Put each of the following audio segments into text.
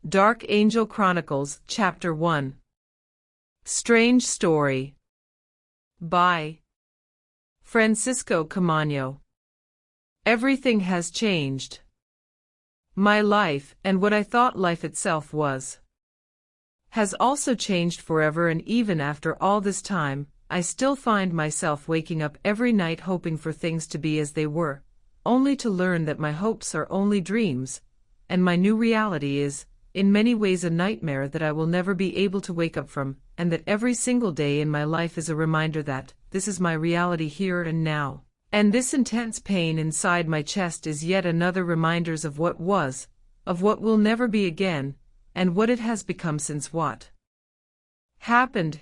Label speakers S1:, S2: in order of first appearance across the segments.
S1: Dark Angel Chronicles, Chapter 1. Strange Story. By Francisco Camaño. Everything has changed. My life, and what I thought life itself was, has also changed forever, and even after all this time, I still find myself waking up every night hoping for things to be as they were, only to learn that my hopes are only dreams, and my new reality is, in many ways, a nightmare that I will never be able to wake up from, and that every single day in my life is a reminder that this is my reality here and now. And this intense pain inside my chest is yet another reminder of what was, of what will never be again, and what it has become since what happened.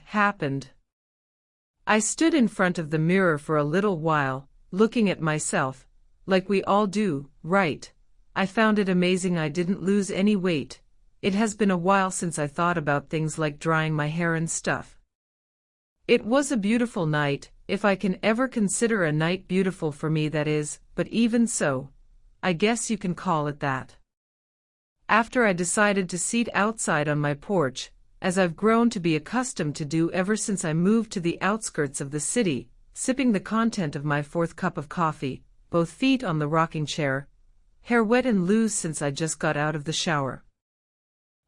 S1: I stood in front of the mirror for a little while, looking at myself, like we all do, right? I found it amazing I didn't lose any weight. It has been a while since I thought about things like drying my hair and stuff. It was a beautiful night, if I can ever consider a night beautiful for me, that is, but even so, I guess you can call it that. After I decided to sit outside on my porch, as I've grown to be accustomed to do ever since I moved to the outskirts of the city, sipping the content of my fourth cup of coffee, both feet on the rocking chair, hair wet and loose since I just got out of the shower.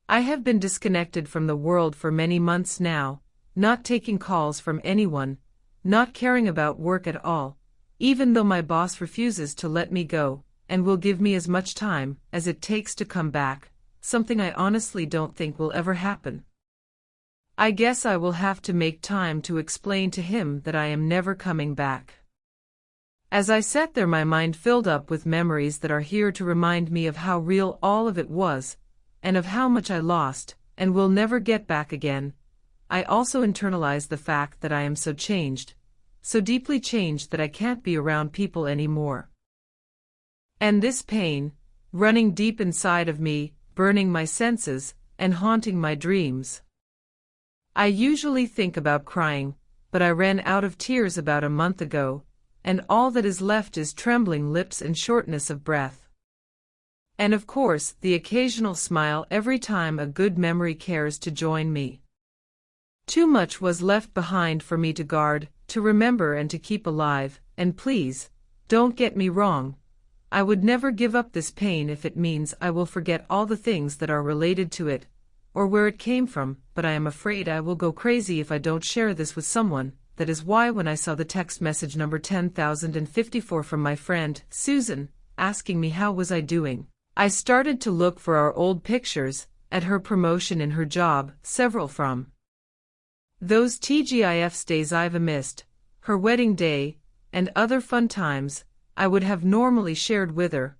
S1: I have been disconnected from the world for many months now, not taking calls from anyone, not caring about work at all, even though my boss refuses to let me go, and will give me as much time as it takes to come back, something I honestly don't think will ever happen. I guess I will have to make time to explain to him that I am never coming back. As I sat there, my mind filled up with memories that are here to remind me of how real all of it was, and of how much I lost, and will never get back again. I also internalized the fact that I am so changed, so deeply changed that I can't be around people anymore. And this pain, running deep inside of me, burning my senses, and haunting my dreams. I usually think about crying, but I ran out of tears about a month ago, and all that is left is trembling lips and shortness of breath. And of course, the occasional smile every time a good memory cares to join me. Too much was left behind for me to guard, to remember, and to keep alive, and please, don't get me wrong. I would never give up this pain if it means I will forget all the things that are related to it, or where it came from, but I am afraid I will go crazy if I don't share this with someone. That is why when I saw the text message number 10,054 from my friend, Susan, asking me how was I doing, I started to look for our old pictures, at her promotion in her job, several from those TGIF's days I've missed, her wedding day, and other fun times I would have normally shared with her.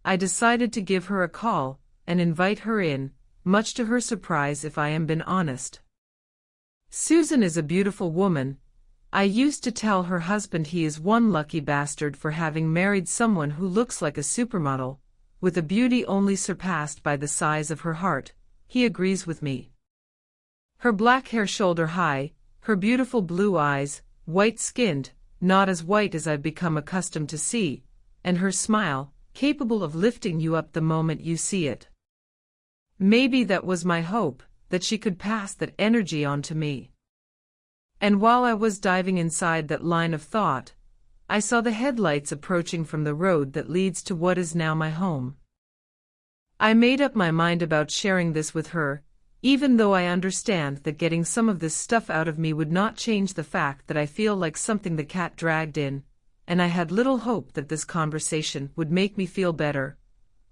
S1: I decided to give her a call, and invite her in, much to her surprise if I am being honest. Susan is a beautiful woman. I used to tell her husband he is one lucky bastard for having married someone who looks like a supermodel, with a beauty only surpassed by the size of her heart. He agrees with me. Her black hair shoulder high, her beautiful blue eyes, white-skinned, not as white as I've become accustomed to see, and her smile, capable of lifting you up the moment you see it. Maybe that was my hope, that she could pass that energy on to me. And while I was diving inside that line of thought, I saw the headlights approaching from the road that leads to what is now my home. I made up my mind about sharing this with her, even though I understand that getting some of this stuff out of me would not change the fact that I feel like something the cat dragged in, and I had little hope that this conversation would make me feel better.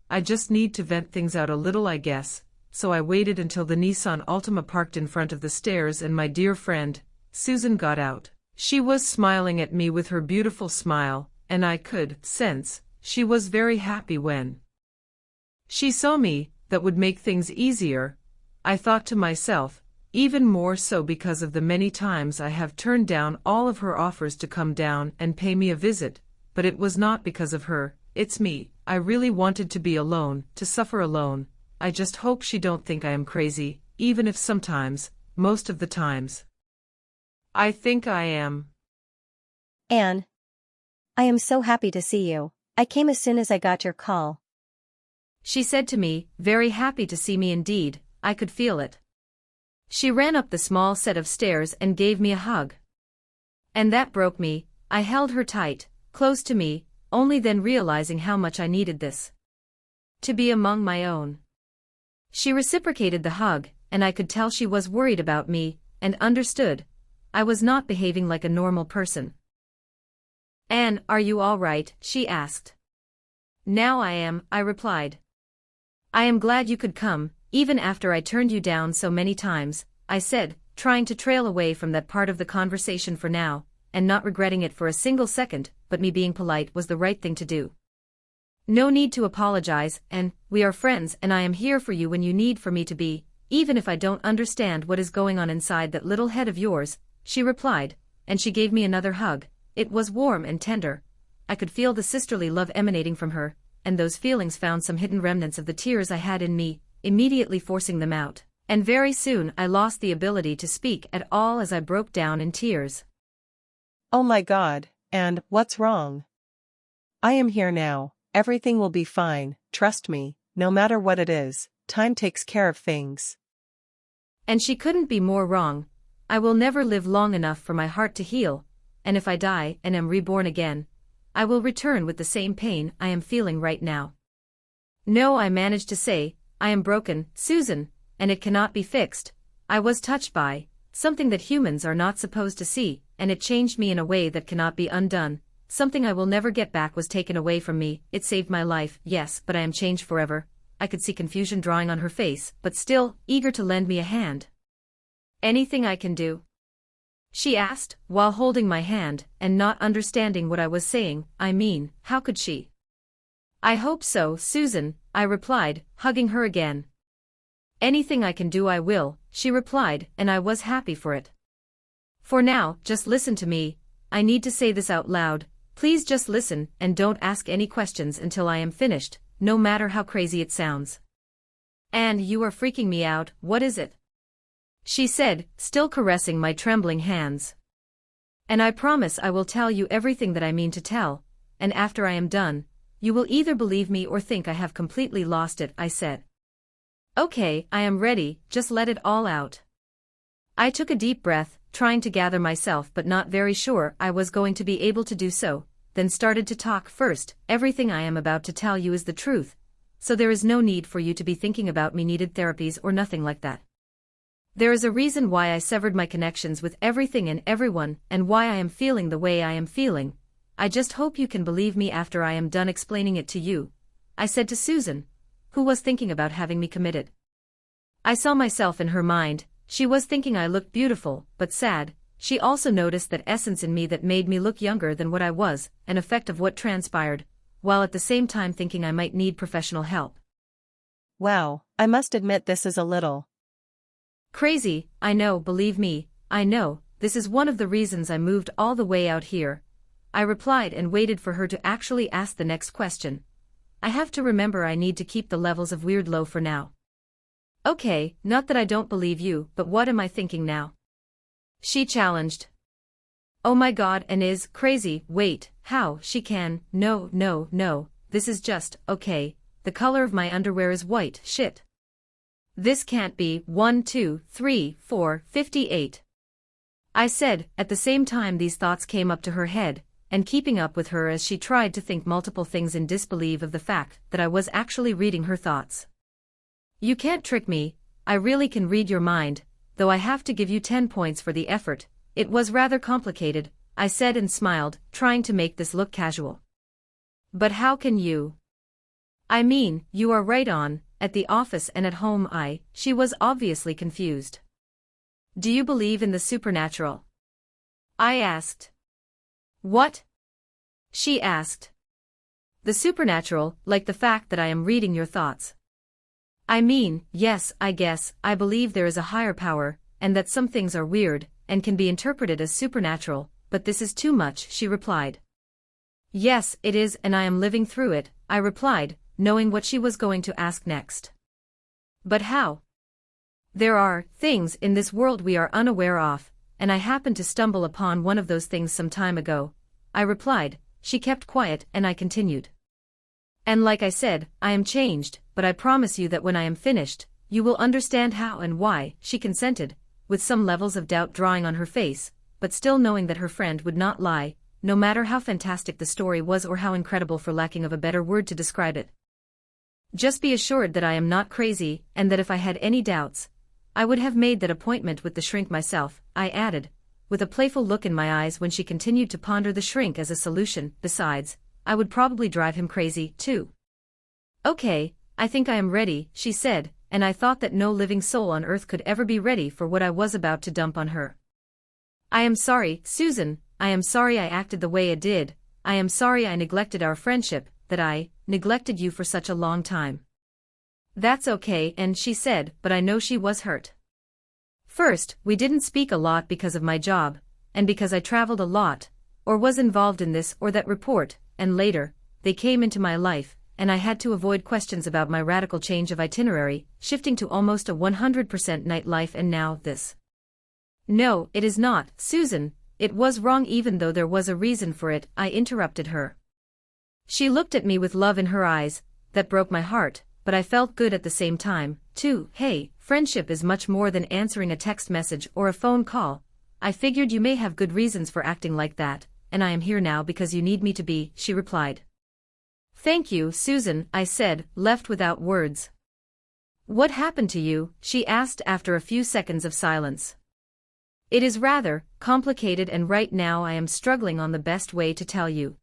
S1: I just need to vent things out a little, I guess, so I waited until the Nissan Altima parked in front of the stairs and my dear friend, Susan, got out. She was smiling at me with her beautiful smile, and I could sense she was very happy when she saw me. That would make things easier, I thought to myself, even more so because of the many times I have turned down all of her offers to come down and pay me a visit, but it was not because of her, it's me. I really wanted to be alone, to suffer alone. I just hope she don't think I am crazy, even if sometimes, most of the times, I think I am.
S2: Anne. I am so happy to see you. I came as soon as I got your call.
S1: she said to me, very happy to see me indeed, I could feel it. She ran up the small set of stairs and gave me a hug. And that broke me. I held her tight, close to me, only then realizing how much I needed this. To be among my own. She reciprocated the hug, and I could tell she was worried about me, and understood. I was not behaving like a normal person. "Anne, are you all right?" she asked. "Now I am," I replied. "I am glad you could come, even after I turned you down so many times," I said, trying to trail away from that part of the conversation for now, and not regretting it for a single second, but me being polite was the right thing to do. "No need to apologize, and we are friends and I am here for you when you need for me to be, even if I don't understand what is going on inside that little head of yours," she replied, and she gave me another hug. It was warm and tender. I could feel the sisterly love emanating from her, and those feelings found some hidden remnants of the tears I had in me, immediately forcing them out, and very soon I lost the ability to speak at all as I broke down in tears.
S2: "Oh my God, and what's wrong? I am here now, everything will be fine, trust me, no matter what it is, time takes care of things."
S1: And she couldn't be more wrong. I will never live long enough for my heart to heal, and if I die and am reborn again, I will return with the same pain I am feeling right now. "No," I managed to say, "I am broken, Susan, and it cannot be fixed. I was touched by something that humans are not supposed to see, and it changed me in a way that cannot be undone. Something I will never get back was taken away from me. It saved my life, yes, but I am changed forever." I could see confusion drawing on her face, but still, eager to lend me a hand. "Anything I can do?" she asked, while holding my hand, and not understanding what I was saying. I mean, how could she? "I hope so, Susan," I replied, hugging her again. "Anything I can do I will," she replied, and I was happy for it. "For now, just listen to me. I need to say this out loud. Please just listen, and don't ask any questions until I am finished, no matter how crazy it sounds." "And you are freaking me out, what is it?" she said, still caressing my trembling hands. "And I promise I will tell you everything that I mean to tell, and after I am done, you will either believe me or think I have completely lost it," I said. "Okay, I am ready, just let it all out." I took a deep breath, trying to gather myself but not very sure I was going to be able to do so, then started to talk. "First, everything I am about to tell you is the truth, so there is no need for you to be thinking about me needed therapies or nothing like that. There is a reason why I severed my connections with everything and everyone, and why I am feeling the way I am feeling. I just hope you can believe me after I am done explaining it to you," I said to Susan, who was thinking about having me committed. I saw myself in her mind. She was thinking I looked beautiful, but sad. She also noticed that essence in me that made me look younger than what I was, an effect of what transpired, while at the same time thinking I might need professional help.
S2: "Wow, I must admit this is a little
S1: crazy, I know, believe me, I know, this is one of the reasons I moved all the way out here," I replied and waited for her to actually ask the next question. I have to remember I need to keep the levels of weird low for now. "Okay, not that I don't believe you, but what am I thinking now?" she challenged. "Oh my God, and is crazy, wait, how she can, no, this is just, okay, the color of my underwear is white, shit. This can't be, 1 2 3 4 58. I said, at the same time these thoughts came up to her head, and keeping up with her as she tried to think multiple things in disbelief of the fact that I was actually reading her thoughts. "You can't trick me, I really can read your mind, though I have to give you 10 points for the effort. It was rather complicated," I said and smiled, trying to make this look casual. "But how can you?" "I mean, you are right on, at the office and at home." She was obviously confused. "Do you believe in the supernatural?" I asked. "What?" she asked. "The supernatural, like the fact that I am reading your thoughts." "I mean, yes, I guess, I believe there is a higher power, and that some things are weird, and can be interpreted as supernatural, but this is too much," she replied. "Yes, it is, and I am living through it," I replied, knowing what she was going to ask next. "But how?" "There are things in this world we are unaware of, and I happened to stumble upon one of those things some time ago," I replied. She kept quiet and I continued.
S3: And like I said, I am changed, but I promise you that when I am finished, you will understand how and why," she consented, with some levels of doubt drawing on her face, but still knowing that her friend would not lie, no matter how fantastic the story was or how incredible, for lacking of a better word to describe it. "Just be assured that I am not crazy, and that if I had any doubts, I would have made that appointment with the shrink myself," I added, with a playful look in my eyes when she continued to ponder the shrink as a solution. "Besides, I would probably drive him crazy, too." "Okay, I think I am ready," she said, and I thought that no living soul on earth could ever be ready for what I was about to dump on her. "I am sorry, Susan, I am sorry I acted the way I did, I am sorry I neglected our friendship, that I neglected you for such a long time." "That's okay," and she said, but I know she was hurt. "First, we didn't speak a lot because of my job, and because I traveled a lot, or was involved in this or that report, and later, they came into my life, and I had to avoid questions about my radical change of itinerary, shifting to almost a 100% nightlife, and now this." "No, it is not, Susan, it was wrong even though there was a reason for it," I interrupted her. She looked at me with love in her eyes, that broke my heart, but I felt good at the same time, too. "Hey, friendship is much more than answering a text message or a phone call. I figured you may have good reasons for acting like that, and I am here now because you need me to be," she replied. "Thank you, Susan," I said, left without words. "What happened to you?" she asked after a few seconds of silence. "It is rather complicated, and right now I am struggling on the best way to tell you,"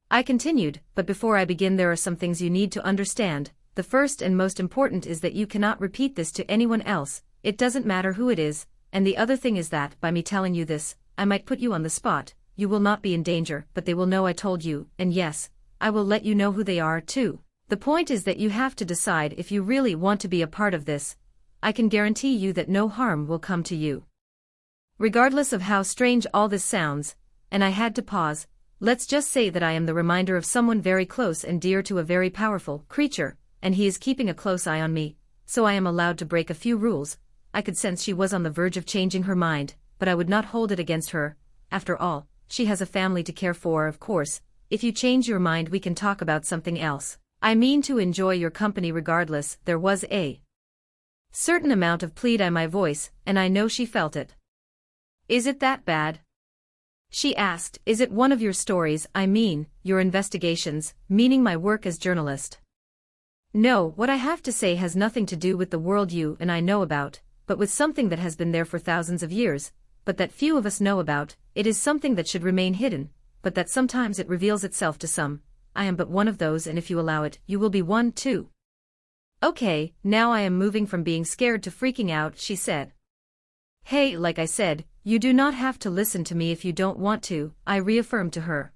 S3: I continued, "but before I begin there are some things you need to understand. The first and most important is that you cannot repeat this to anyone else, it doesn't matter who it is, and the other thing is that by me telling you this, I might put you on the spot. You will not be in danger, but they will know I told you, and yes, I will let you know who they are too. The point is that you have to decide if you really want to be a part of this. I can guarantee you that no harm will come to you. Regardless of how strange all this sounds," and I had to pause, "let's just say that I am the reminder of someone very close and dear to a very powerful creature, and he is keeping a close eye on me, so I am allowed to break a few rules." I could sense she was on the verge of changing her mind, but I would not hold it against her. After all, she has a family to care for. "Of course, if you change your mind we can talk about something else. I mean to enjoy your company regardless." There was a certain amount of plead in my voice, and I know she felt it. "Is it that bad?" she asked. "Is it one of your stories, I mean, your investigations, meaning my work as journalist?" "No, what I have to say has nothing to do with the world you and I know about, but with something that has been there for thousands of years, but that few of us know about. It is something that should remain hidden, but that sometimes it reveals itself to some. I am but one of those, and if you allow it, you will be one too." "Okay, now I am moving from being scared to freaking out," she said. "Hey, like I said, you do not have to listen to me if you don't want to," I reaffirmed to her.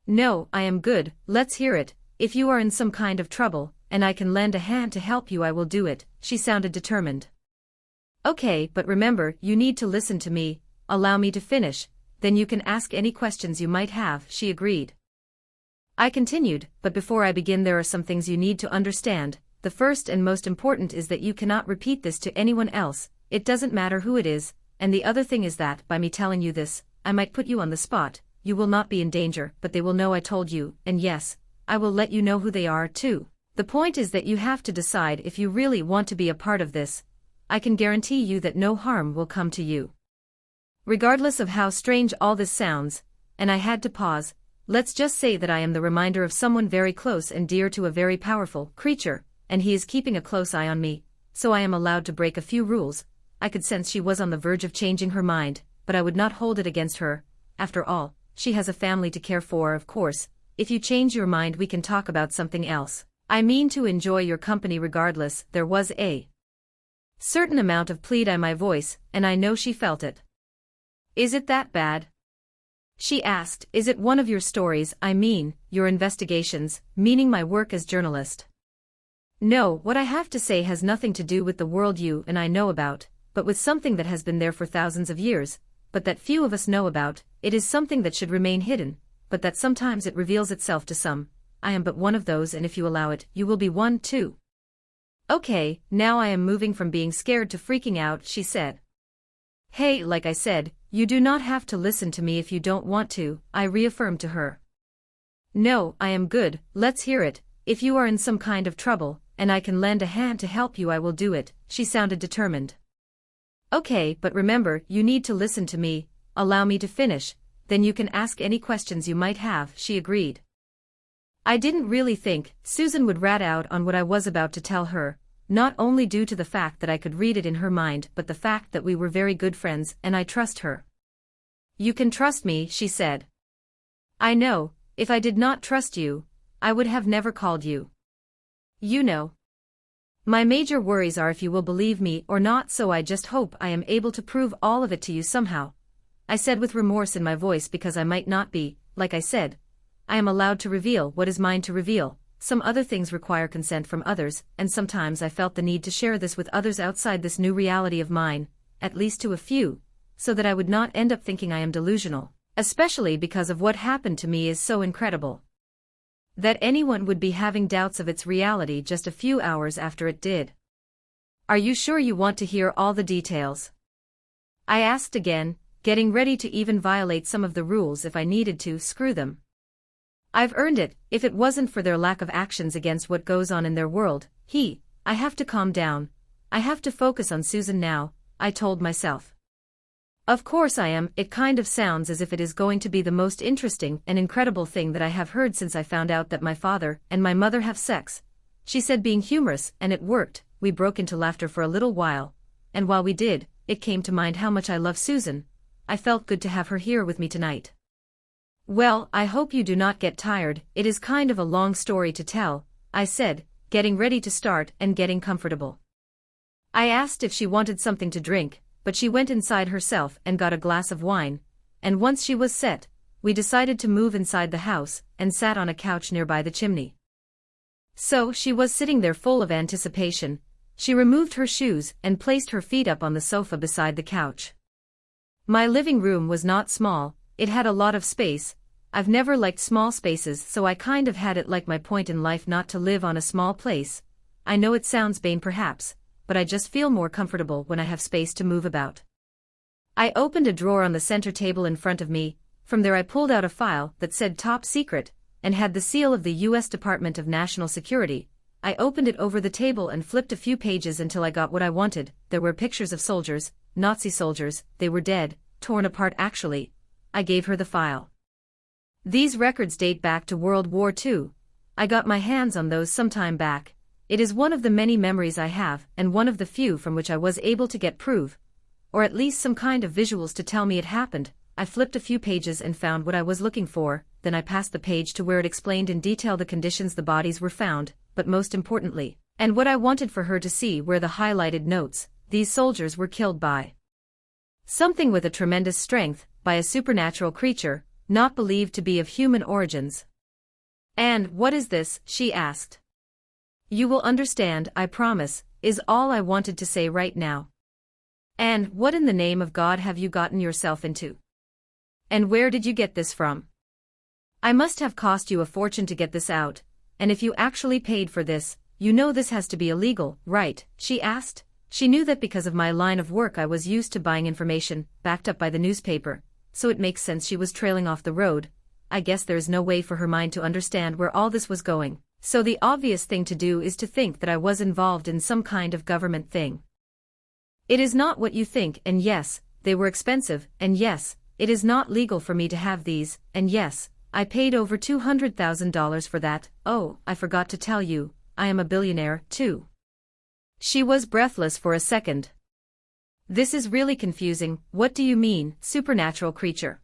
S3: "No, I am good, let's hear it. If you are in some kind of trouble, and I can lend a hand to help you, I will do it," she sounded determined. "Okay, but remember, you need to listen to me, allow me to finish, then you can ask any questions you might have," she agreed. I continued, "But before I begin there are some things you need to understand. The first and most important is that you cannot repeat this to anyone else, it doesn't matter who it is, and the other thing is that by me telling you this, I might put you on the spot. You will not be in danger, but they will know I told you, and yes, I will let you know who they are too. The point is that you have to decide if you really want to be a part of this. I can guarantee you that no harm will come to you. Regardless of how strange all this sounds," and I had to pause, "let's just say that I am the reminder of someone very close and dear to a very powerful creature, and he is keeping a close eye on me, so I am allowed to break a few rules." I could sense she was on the verge of changing her mind, but I would not hold it against her. After all, she has a family to care for. "Of course, if you change your mind we can talk about something else. I mean to enjoy your company regardless." There was a certain amount of plead in my voice, and I know she felt it. "Is it that bad?" she asked. "Is it one of your stories, I mean, your investigations, meaning my work as journalist?" "No, what I have to say has nothing to do with the world you and I know about, but with something that has been there for thousands of years, but that few of us know about. It is something that should remain hidden, but that sometimes it reveals itself to some. I am but one of those, and if you allow it, you will be one too." "Okay, now I am moving from being scared to freaking out," she said. "Hey, like I said, you do not have to listen to me if you don't want to," I reaffirmed to her. No, I am good, let's hear it. If you are in some kind of trouble, and I can lend a hand to help you, I will do it. She sounded determined. Okay, but remember, you need to listen to me, allow me to finish, then you can ask any questions you might have, she agreed. I didn't really think Susan would rat out on what I was about to tell her, not only due to the fact that I could read it in her mind but the fact that we were very good friends and I trust her. You can trust me, she said. I know, if I did not trust you, I would have never called you. You know. My major worries are if you will believe me or not, so I just hope I am able to prove all of it to you somehow. I said with remorse in my voice because I might not be, like I said. I am allowed to reveal what is mine to reveal. Some other things require consent from others, and sometimes I felt the need to share this with others outside this new reality of mine, at least to a few, so that I would not end up thinking I am delusional, especially because of what happened to me is so incredible. That anyone would be having doubts of its reality just a few hours after it did. Are you sure you want to hear all the details? I asked again, getting ready to even violate some of the rules if I needed to. Screw them. I've earned it. If it wasn't for their lack of actions against what goes on in their world, I have to calm down. I have to focus on Susan now, I told myself. Of course I am. It kind of sounds as if it is going to be the most interesting and incredible thing that I have heard since I found out that my father and my mother have sex, she said, being humorous, and it worked. We broke into laughter for a little while, and while we did, it came to mind how much I love Susan. I felt good to have her here with me tonight. Well, I hope you do not get tired. It is kind of a long story to tell, I said, getting ready to start and getting comfortable. I asked if she wanted something to drink, but she went inside herself and got a glass of wine, and once she was set, we decided to move inside the house and sat on a couch nearby the chimney. So she was sitting there full of anticipation. She removed her shoes and placed her feet up on the sofa beside the couch. My living room was not small, it had a lot of space. I've never liked small spaces, so I kind of had it like my point in life not to live on a small place. I know it sounds vain perhaps, but I just feel more comfortable when I have space to move about. I opened a drawer on the center table in front of me. From there I pulled out a file that said Top Secret, and had the seal of the U.S. Department of National Security. I opened it over the table and flipped a few pages until I got what I wanted. There were pictures of soldiers, Nazi soldiers. They were dead, torn apart actually. I gave her the file. These records date back to World War II. I got my hands on those some time back. It is one of the many memories I have, and one of the few from which I was able to get proof, or at least some kind of visuals to tell me it happened. I flipped a few pages and found what I was looking for, then I passed the page to where it explained in detail the conditions the bodies were found, but most importantly, and what I wanted for her to see, were the highlighted notes. These soldiers were killed by something with a tremendous strength, by a supernatural creature, not believed to be of human origins. And what is this? She asked. You will understand, I promise, is all I wanted to say right now. And what in the name of God have you gotten yourself into? And where did you get this from? I must have cost you a fortune to get this out, and if you actually paid for this, you know this has to be illegal, right? She asked. She knew that because of my line of work I was used to buying information, backed up by the newspaper, so it makes sense she was trailing off the road. I guess there is no way for her mind to understand where all this was going. So the obvious thing to do is to think that I was involved in some kind of government thing. It is not what you think, and yes, they were expensive, and yes, it is not legal for me to have these, and yes, I paid over $200,000 for that. Oh, I forgot to tell you, I am a billionaire, too. She was breathless for a second. This is really confusing. What do you mean, supernatural creature?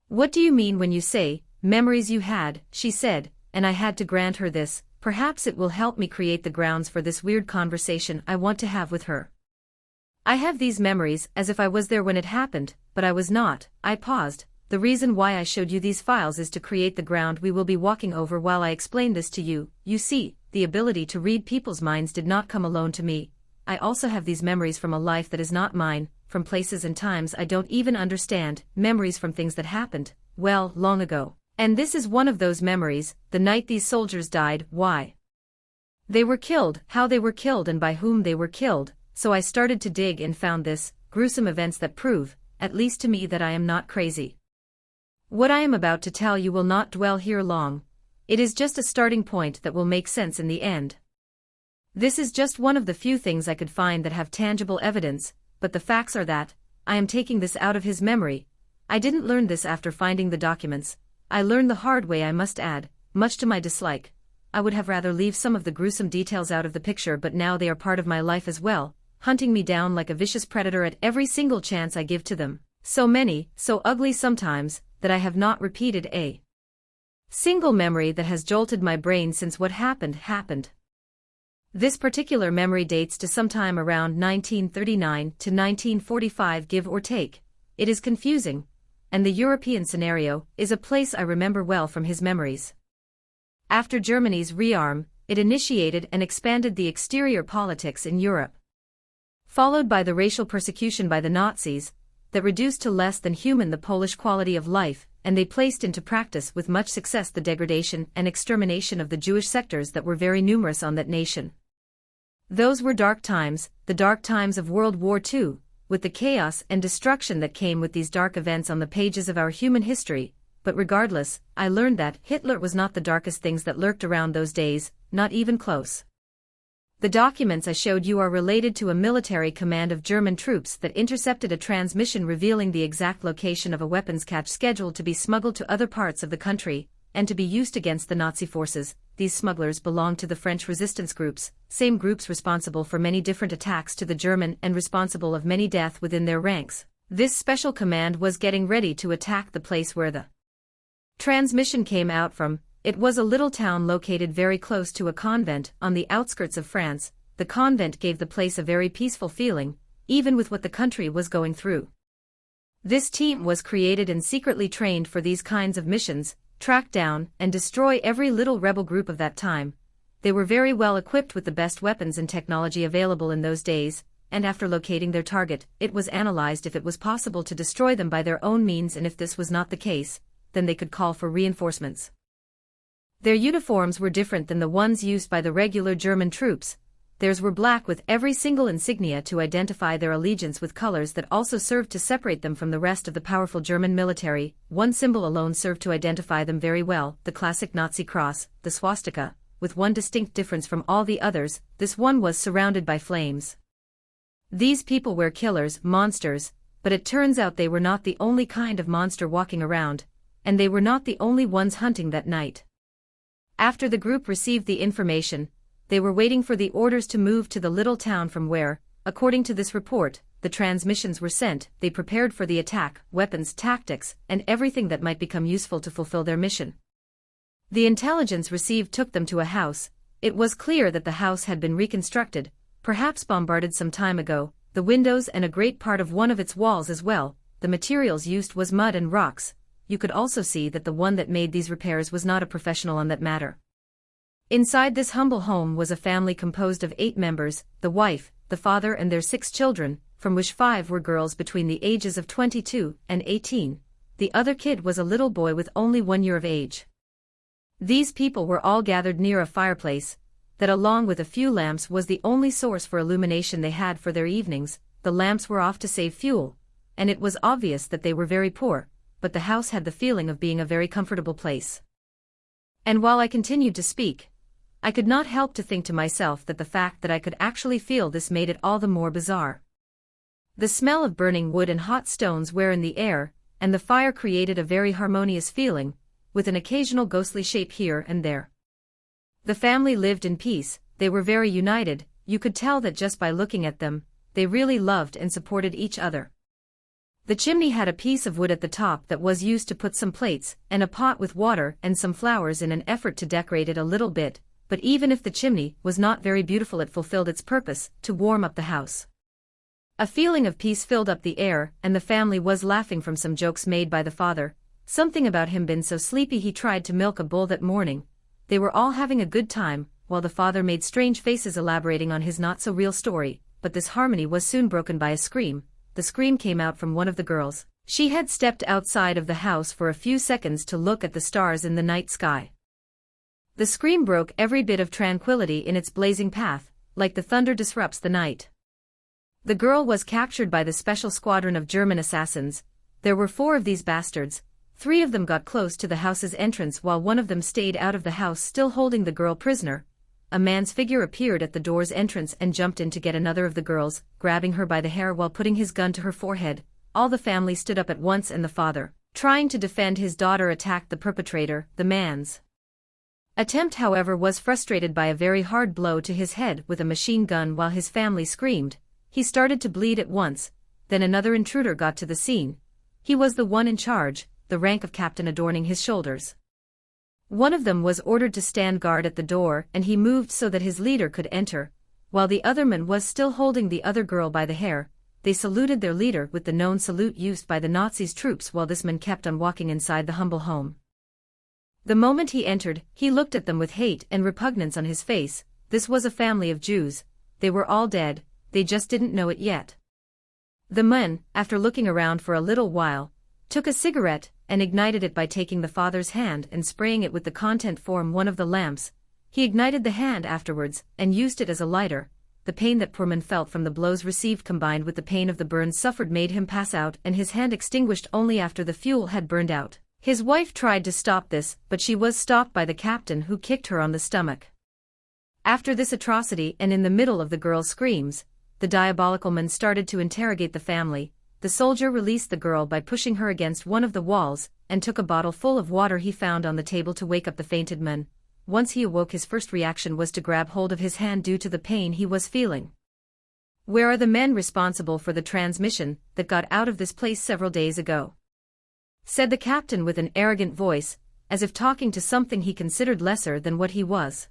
S3: What do you mean when you say, memories you had, she said, and I had to grant her this. Perhaps it will help me create the grounds for this weird conversation I want to have with her. I have these memories as if I was there when it happened, but I was not. I paused. The reason why I showed you these files is to create the ground we will be walking over while I explain this to you. You see, the ability to read people's minds did not come alone to me. I also have these memories from a life that is not mine, from places and times I don't even understand, memories from things that happened, well, long ago. And this is one of those memories, the night these soldiers died. Why they were killed, how they were killed, and by whom they were killed. So I started to dig and found this, gruesome events that prove, at least to me, that I am not crazy. What I am about to tell you will not dwell here long. It is just a starting point that will make sense in the end. This is just one of the few things I could find that have tangible evidence, but the facts are that, I am taking this out of his memory. I didn't learn this after finding the documents. I learned the hard way, I must add, much to my dislike. I would have rather leave some of the gruesome details out of the picture, but now they are part of my life as well, hunting me down like a vicious predator at every single chance I give to them. So many, so ugly sometimes, that I have not repeated a single memory that has jolted my brain since what happened. This particular memory dates to sometime around 1939 to 1945, give or take. It is confusing, and the European scenario is a place I remember well from his memories. After Germany's rearm, it initiated and expanded the exterior politics in Europe. Followed by the racial persecution by the Nazis, that reduced to less than human the Polish quality of life, and they placed into practice with much success the degradation and extermination of the Jewish sectors that were very numerous on that nation. Those were dark times, the dark times of World War II, with the chaos and destruction that came with these dark events on the pages of our human history. But regardless, I learned that Hitler was not the darkest things that lurked around those days, not even close. The documents I showed you are related to a military command of German troops that intercepted a transmission revealing the exact location of a weapons cache scheduled to be smuggled to other parts of the country, and to be used against the Nazi forces. These smugglers belonged to the French resistance groups, same groups responsible for many different attacks to the German and responsible of many deaths within their ranks. This special command was getting ready to attack the place where the transmission came out from. It was a little town located very close to a convent on the outskirts of France. The convent gave the place a very peaceful feeling, even with what the country was going through. This team was created and secretly trained for these kinds of missions, track down and destroy every little rebel group of that time. They were very well equipped with the best weapons and technology available in those days, and after locating their target, it was analyzed if it was possible to destroy them by their own means, and if this was not the case, then they could call for reinforcements. Their uniforms were different than the ones used by the regular German troops. Theirs were black with every single insignia to identify their allegiance, with colors that also served to separate them from the rest of the powerful German military. One symbol alone served to identify them very well, the classic Nazi cross, the swastika, with one distinct difference from all the others: this one was surrounded by flames. These people were killers, monsters, but it turns out they were not the only kind of monster walking around, and they were not the only ones hunting that night. After the group received the information, they were waiting for the orders to move to the little town from where, according to this report, the transmissions were sent. They prepared for the attack, weapons, tactics, and everything that might become useful to fulfill their mission. The intelligence received took them to a house. It was clear that the house had been reconstructed, perhaps bombarded some time ago, the windows and a great part of one of its walls as well. The materials used was mud and rocks. You could also see that the one that made these repairs was not a professional on that matter. Inside this humble home was a family composed of 8 members, the wife, the father and their 6 children, from which 5 were girls between the ages of 22 and 18. The other kid was a little boy with only 1 year of age. These people were all gathered near a fireplace, that along with a few lamps was the only source for illumination they had for their evenings. The lamps were off to save fuel, and it was obvious that they were very poor, but the house had the feeling of being a very comfortable place. And while I continued to speak, I could not help to think to myself that the fact that I could actually feel this made it all the more bizarre. The smell of burning wood and hot stones were in the air, and the fire created a very harmonious feeling, with an occasional ghostly shape here and there. The family lived in peace. They were very united. You could tell that just by looking at them. They really loved and supported each other. The chimney had a piece of wood at the top that was used to put some plates and a pot with water and some flowers in an effort to decorate it a little bit, but even if the chimney was not very beautiful, it fulfilled its purpose, to warm up the house. A feeling of peace filled up the air, and the family was laughing from some jokes made by the father. Something about him been so sleepy he tried to milk a bull that morning. They were all having a good time, while the father made strange faces elaborating on his not-so-real story, but this harmony was soon broken by a scream. The scream came out from one of the girls. She had stepped outside of the house for a few seconds to look at the stars in the night sky. The scream broke every bit of tranquility in its blazing path, like the thunder disrupts the night. The girl was captured by the special squadron of German assassins. There were 4 of these bastards, 3 of them got close to the house's entrance while one of them stayed out of the house still holding the girl prisoner. A man's figure appeared at the door's entrance and jumped in to get another of the girls, grabbing her by the hair while putting his gun to her forehead. All the family stood up at once and the father, trying to defend his daughter, attacked the perpetrator. The man's attempt, however, was frustrated by a very hard blow to his head with a machine gun while his family screamed. He started to bleed at once. Then another intruder got to the scene. He was the one in charge, the rank of captain adorning his shoulders. One of them was ordered to stand guard at the door and he moved so that his leader could enter. While the other man was still holding the other girl by the hair, they saluted their leader with the known salute used by the Nazis' troops while this man kept on walking inside the humble home. The moment he entered, he looked at them with hate and repugnance on his face. This was a family of Jews. They were all dead, they just didn't know it yet. The man, after looking around for a little while, took a cigarette and ignited it by taking the father's hand and spraying it with the content from one of the lamps. He ignited the hand afterwards and used it as a lighter. The pain that poor man felt from the blows received combined with the pain of the burns suffered made him pass out, and his hand extinguished only after the fuel had burned out. His wife tried to stop this, but she was stopped by the captain, who kicked her on the stomach. After this atrocity and in the middle of the girl's screams, the diabolical man started to interrogate the family. The soldier released the girl by pushing her against one of the walls, and took a bottle full of water he found on the table to wake up the fainted man. Once he awoke, his first reaction was to grab hold of his hand due to the pain he was feeling. "Where are the men responsible for the transmission that got out of this place several days ago?" said the captain with an arrogant voice, as if talking to something he considered lesser than what he was.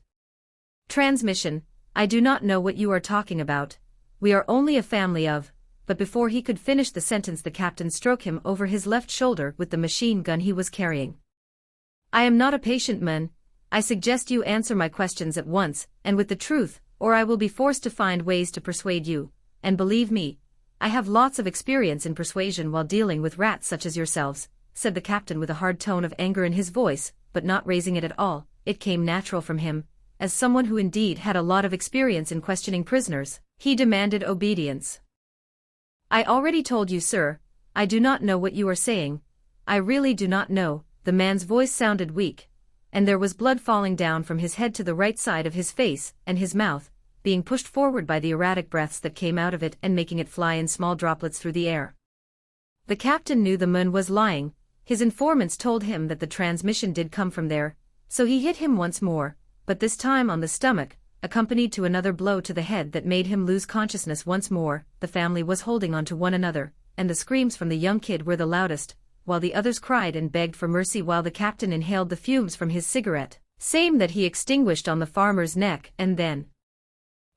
S3: "Transmission? I do not know what you are talking about. We are only a family of..." But before he could finish the sentence, the captain stroked him over his left shoulder with the machine gun he was carrying. "I am not a patient man. I suggest you answer my questions at once, and with the truth, or I will be forced to find ways to persuade you, and believe me, I have lots of experience in persuasion while dealing with rats such as yourselves," said the captain with a hard tone of anger in his voice, but not raising it at all. It came natural from him, as someone who indeed had a lot of experience in questioning prisoners. He demanded obedience. "I already told you, sir, I do not know what you are saying. I really do not know." The man's voice sounded weak, and there was blood falling down from his head to the right side of his face and his mouth, being pushed forward by the erratic breaths that came out of it and making it fly in small droplets through the air. The captain knew the man was lying. His informants told him that the transmission did come from there, so he hit him once more, but this time on the stomach, accompanied to another blow to the head that made him lose consciousness once more. The family was holding on to one another, and the screams from the young kid were the loudest, while the others cried and begged for mercy while the captain inhaled the fumes from his cigarette, same that he extinguished on the farmer's neck and then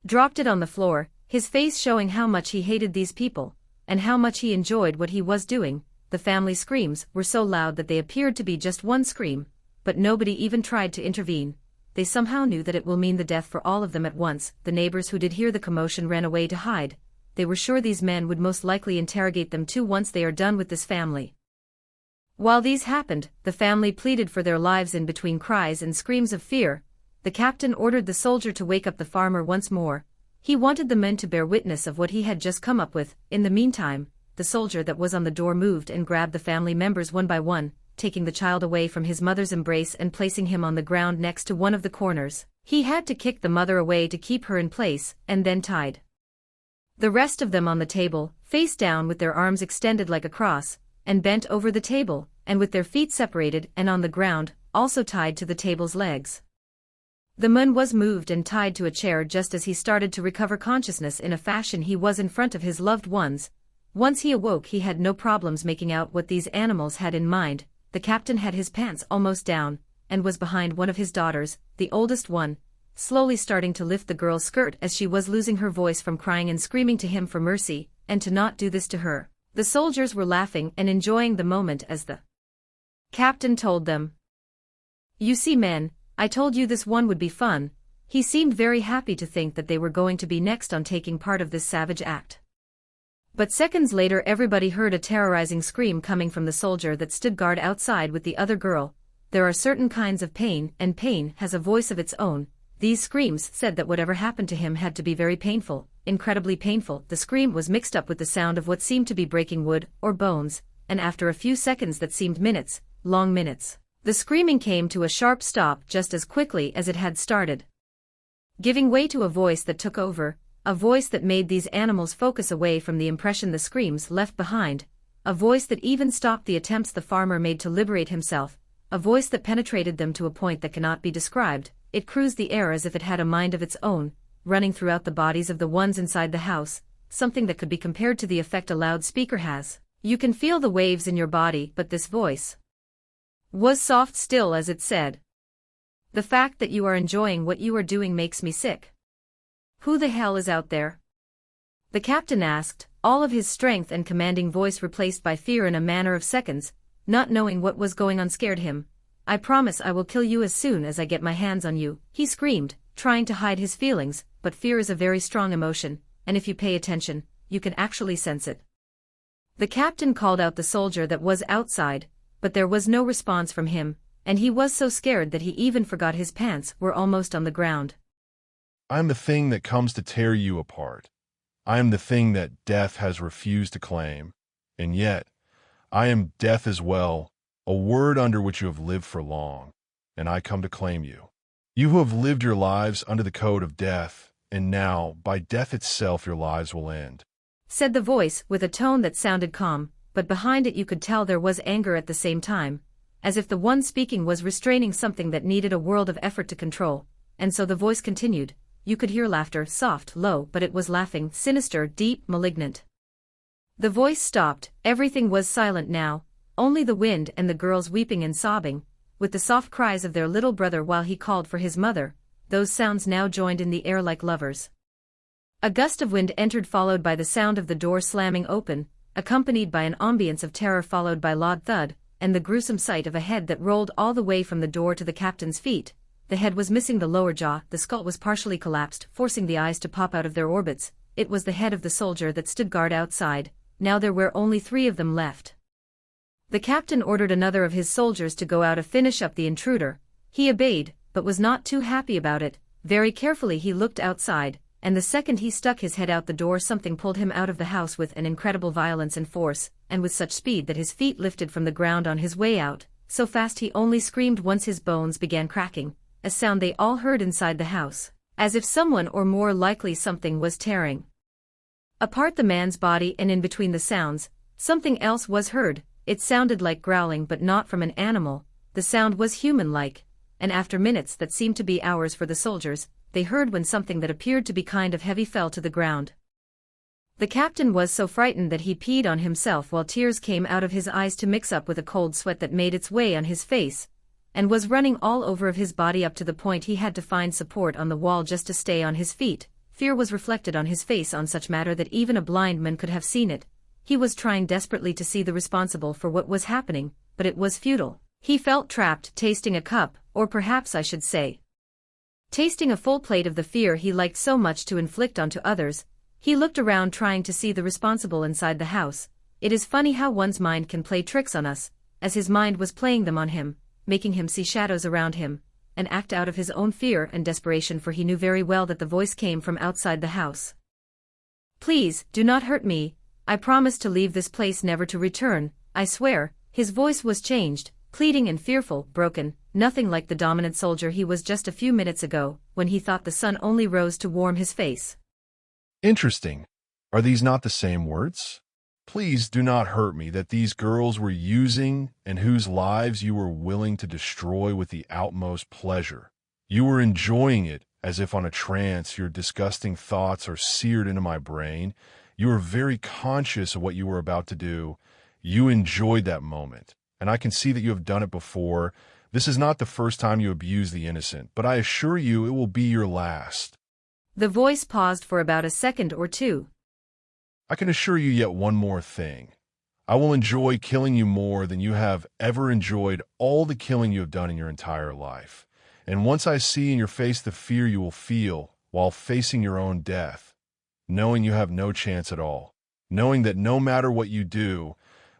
S3: dropped it on the floor, his face showing how much he hated these people, and how much he enjoyed what he was doing. The family screams were so loud that they appeared to be just one scream, but nobody even tried to intervene. They somehow knew that it will mean the death for all of them at once. The neighbors who did hear the commotion ran away to hide. They were sure these men would most likely interrogate them too once they are done with this family. While these happened, the family pleaded for their lives in between cries and screams of fear. The captain ordered the soldier to wake up the farmer once more. He wanted the men to bear witness of what he had just come up with. In the meantime, the soldier that was on the door moved and grabbed the family members one by one, taking the child away from his mother's embrace and placing him on the ground next to one of the corners. He had to kick the mother away to keep her in place, and then tied the rest of them on the table, face down with their arms extended like a cross, and bent over the table, and with their feet separated and on the ground, also tied to the table's legs. The man was moved and tied to a chair just as he started to recover consciousness in a fashion he was in front of his loved ones. Once he awoke, he had no problems making out what these animals had in mind. The captain had his pants almost down, and was behind one of his daughters, the oldest one, slowly starting to lift the girl's skirt as she was losing her voice from crying and screaming to him for mercy, and to not do this to her. The soldiers were laughing and enjoying the moment as the captain told them, "You see, men, I told you this one would be fun." He seemed very happy to think that they were going to be next on taking part of this savage act. But seconds later everybody heard a terrorizing scream coming from the soldier that stood guard outside with the other girl. There are certain kinds of pain, and pain has a voice of its own. These screams said that whatever happened to him had to be very painful, incredibly painful. The scream was mixed up with the sound of what seemed to be breaking wood or bones, and after a few seconds that seemed minutes, long minutes. The screaming came to a sharp stop just as quickly as it had started, giving way to a voice that took over, a voice that made these animals focus away from the impression the screams left behind, a voice that even stopped the attempts the farmer made to liberate himself, a voice that penetrated them to a point that cannot be described. It cruised the air as if it had a mind of its own, running throughout the bodies of the ones inside the house, something that could be compared to the effect a loudspeaker has. You can feel the waves in your body, but this voice was soft still as it said, "The fact that you are enjoying what you are doing makes me sick. Who the hell is out there?" The captain asked, all of his strength and commanding voice replaced by fear in a matter of seconds. Not knowing what was going on scared him. "I promise I will kill you as soon as I get my hands on you," he screamed, trying to hide his feelings, but fear is a very strong emotion, and if you pay attention, you can actually sense it. The captain called out the soldier that was outside, but there was no response from him, and he was so scared that he even forgot his pants were almost on the ground.
S4: "I am the thing that comes to tear you apart. I am the thing that death has refused to claim, and yet I am death as well, a word under which you have lived for long, and I come to claim you. You who have lived your lives under the code of death, and now, by death itself, your lives will end,"
S3: said the voice with a tone that sounded calm, but behind it you could tell there was anger at the same time, as if the one speaking was restraining something that needed a world of effort to control, and so the voice continued. You could hear laughter, soft, low, but it was laughing, sinister, deep, malignant. The voice stopped, everything was silent now, only the wind and the girls weeping and sobbing, with the soft cries of their little brother while he called for his mother. Those sounds now joined in the air like lovers. A gust of wind entered, followed by the sound of the door slamming open, accompanied by an ambience of terror followed by loud thud, and the gruesome sight of a head that rolled all the way from the door to the captain's feet. The head was missing the lower jaw, the skull was partially collapsed, forcing the eyes to pop out of their orbits. It was the head of the soldier that stood guard outside. Now there were only 3 of them left. The captain ordered another of his soldiers to go out to finish up the intruder. He obeyed, but was not too happy about it. Very carefully he looked outside, and the second he stuck his head out the door something pulled him out of the house with an incredible violence and force, and with such speed that his feet lifted from the ground on his way out, so fast he only screamed once his bones began cracking, a sound they all heard inside the house, as if someone or more likely something was tearing apart the man's body, and in between the sounds, something else was heard. It sounded like growling but not from an animal, the sound was human-like, and after minutes that seemed to be hours for the soldiers, they heard when something that appeared to be kind of heavy fell to the ground. The captain was so frightened that he peed on himself while tears came out of his eyes to mix up with a cold sweat that made its way on his face, and was running all over of his body up to the point he had to find support on the wall just to stay on his feet. Fear was reflected on his face on such matter that even a blind man could have seen it. He was trying desperately to see the responsible for what was happening, but it was futile. He felt trapped, tasting a cup, or perhaps I should say, tasting a full plate of the fear he liked so much to inflict onto others. He looked around trying to see the responsible inside the house. It is funny how one's mind can play tricks on us, as his mind was playing them on him, making him see shadows around him, and act out of his own fear and desperation, for he knew very well that the voice came from outside the house. "Please, do not hurt me. I promise to leave this place never to return, I swear." His voice was changed, pleading and fearful, broken, nothing like the dominant soldier he was just a few minutes ago, when he thought the sun only rose to warm his face.
S4: "Interesting. Are these not the same words? Please do not hurt me that these girls were using and whose lives you were willing to destroy with the utmost pleasure. You were enjoying it as if on a trance. Your disgusting thoughts are seared into my brain. You are very conscious of what you were about to do. You enjoyed that moment, and I can see that you have done it before. This is not the first time you abuse the innocent, but I assure you it will be your last."
S3: The voice paused for about a second or two.
S4: "I can assure you yet one more thing. I will enjoy killing you more than you have ever enjoyed all the killing you have done in your entire life. And once I see in your face the fear you will feel while facing your own death, knowing you have no chance at all, knowing that no matter what you do,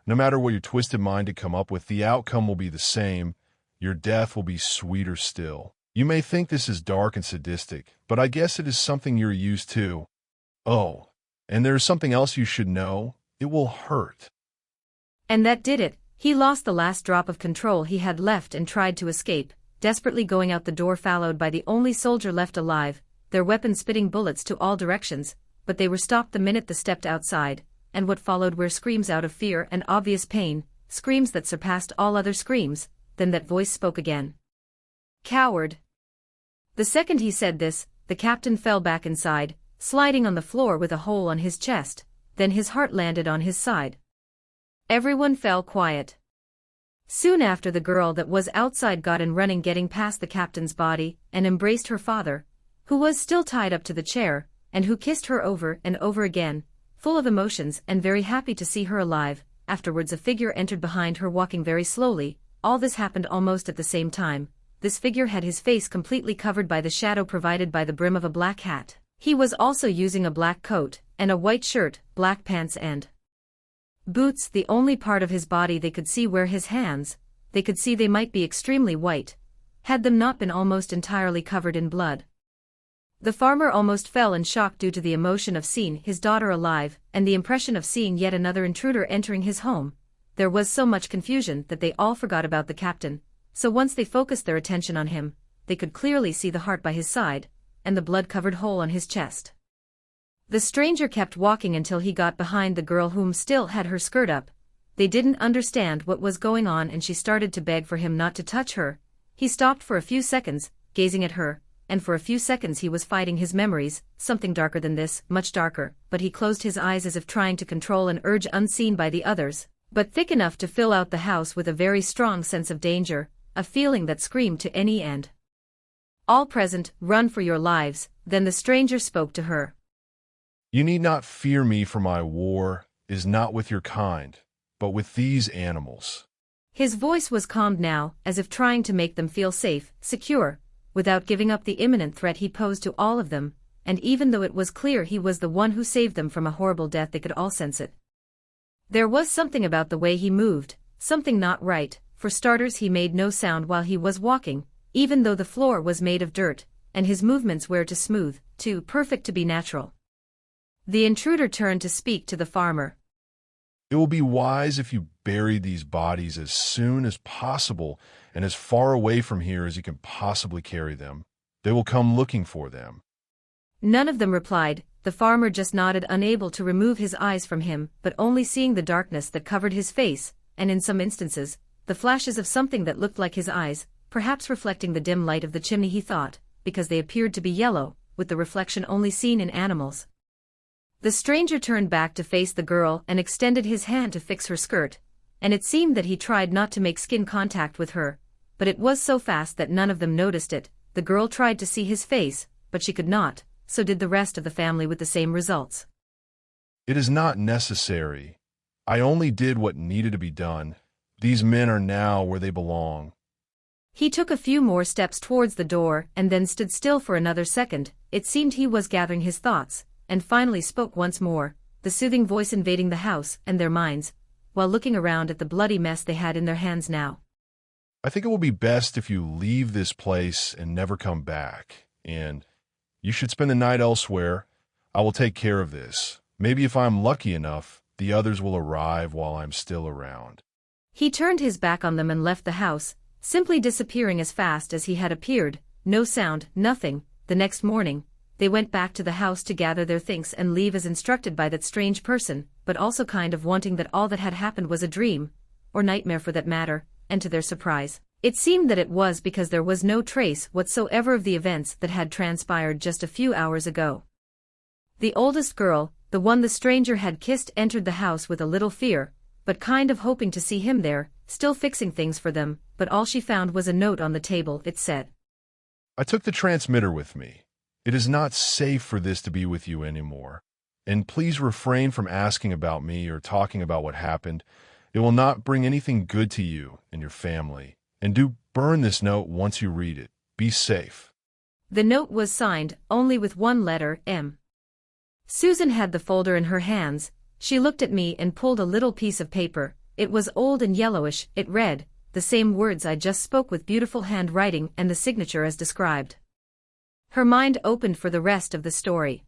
S4: no matter what your twisted mind to come up with, the outcome will be the same. Your death will be sweeter still. You may think this is dark and sadistic, but I guess it is something you're used to. Oh, and there is something else you should know. It will hurt."
S3: And that did it. He lost the last drop of control he had left and tried to escape, desperately going out the door followed by the only soldier left alive, their weapons spitting bullets to all directions, but they were stopped the minute they stepped outside, and what followed were screams out of fear and obvious pain, screams that surpassed all other screams. Then that voice spoke again. "Coward." The second he said this, the captain fell back inside, sliding on the floor with a hole on his chest, then his heart landed on his side. Everyone fell quiet. Soon after, the girl that was outside got in running, getting past the captain's body, and embraced her father, who was still tied up to the chair, and who kissed her over and over again, full of emotions and very happy to see her alive. Afterwards a figure entered behind her, walking very slowly. All this happened almost at the same time. This figure had his face completely covered by the shadow provided by the brim of a black hat. He was also using a black coat, and a white shirt, black pants and boots. The only part of his body they could see were his hands. They could see they might be extremely white, had them not been almost entirely covered in blood. The farmer almost fell in shock due to the emotion of seeing his daughter alive, and the impression of seeing yet another intruder entering his home. There was so much confusion that they all forgot about the captain, so once they focused their attention on him, they could clearly see the heart by his side, and the blood-covered hole on his chest. The stranger kept walking until he got behind the girl, whom still had her skirt up. They didn't understand what was going on, and she started to beg for him not to touch her. He stopped for a few seconds, gazing at her, and for a few seconds he was fighting his memories, something darker than this, much darker, but he closed his eyes as if trying to control an urge unseen by the others, but thick enough to fill out the house with a very strong sense of danger, a feeling that screamed to any end. "All present, run for your lives." Then the stranger spoke to her.
S4: "You need not fear me, for my war is not with your kind, but with these animals."
S3: His voice was calmed now, as if trying to make them feel safe, secure, without giving up the imminent threat he posed to all of them, and even though it was clear he was the one who saved them from a horrible death, they could all sense it. There was something about the way he moved, something not right. For starters, he made no sound while he was walking, even though the floor was made of dirt, and his movements were too smooth, too perfect to be natural. The intruder turned to speak to the farmer.
S4: "It will be wise if you bury these bodies as soon as possible and as far away from here as you can possibly carry them. They will come looking for them."
S3: None of them replied. The farmer just nodded, unable to remove his eyes from him, but only seeing the darkness that covered his face, and in some instances, the flashes of something that looked like his eyes, perhaps reflecting the dim light of the chimney, he thought, because they appeared to be yellow, with the reflection only seen in animals. The stranger turned back to face the girl and extended his hand to fix her skirt, and it seemed that he tried not to make skin contact with her, but it was so fast that none of them noticed it. The girl tried to see his face, but she could not, so did the rest of the family, with the same results.
S4: "It is not necessary. I only did what needed to be done. These men are now where they belong."
S3: He took a few more steps towards the door and then stood still for another second. It seemed he was gathering his thoughts, and finally spoke once more, the soothing voice invading the house and their minds, while looking around at the bloody mess they had in their hands now.
S4: "I think it will be best if you leave this place and never come back, and you should spend the night elsewhere. I will take care of this. Maybe if I'm lucky enough, the others will arrive while I'm still around."
S3: He turned his back on them and left the house, simply disappearing as fast as he had appeared. No sound, nothing. The next morning, they went back to the house to gather their things and leave as instructed by that strange person, but also kind of wanting that all that had happened was a dream, or nightmare for that matter, and to their surprise, it seemed that it was, because there was no trace whatsoever of the events that had transpired just a few hours ago. The oldest girl, the one the stranger had kissed, entered the house with a little fear, but kind of hoping to see him there, still fixing things for them, but all she found was a note on the table. It said,
S4: "I took the transmitter with me. It is not safe for this to be with you anymore. And please refrain from asking about me or talking about what happened. It will not bring anything good to you and your family. And do burn this note once you read it. Be safe."
S3: The note was signed, only with one letter, M. Susan had the folder in her hands. She looked at me and pulled a little piece of paper. It was old and yellowish. It read, the same words I just spoke, with beautiful handwriting and the signature as described. Her mind opened for the rest of the story.